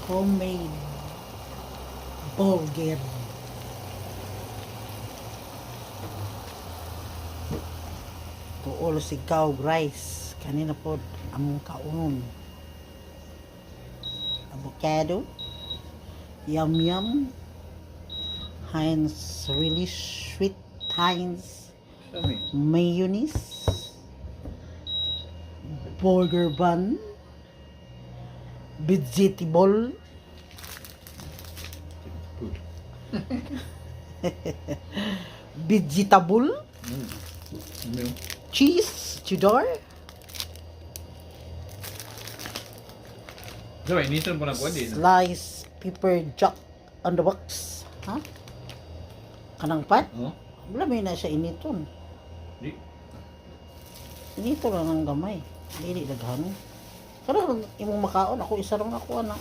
homemade burger. Tuol si cow rice. Kanina po among kaunon. Avocado. Yum yum. Heinz really sweet Heinz mayonnaise. Burger bun. Vegetable. Vegetable. Cheese. Cheddar. So, initan mo na po din. Slice pepper jack on the box. Ha? Kanang pat? Oh? Wala may na siya initon. Di. Inito lang ng gamay. Dili daghan. Kada imong makaon ako isa lang ako ana.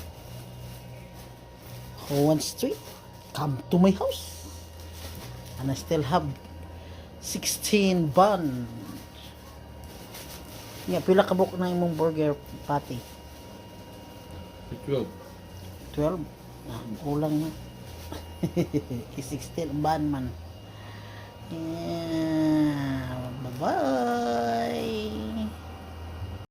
Howan Street. Come to my house. And I still have 16 bun. Yeah, pila ka buok na imong burger patty? 12. 12. Ah, kulang na. 16 bun man. Yeah, bye-bye.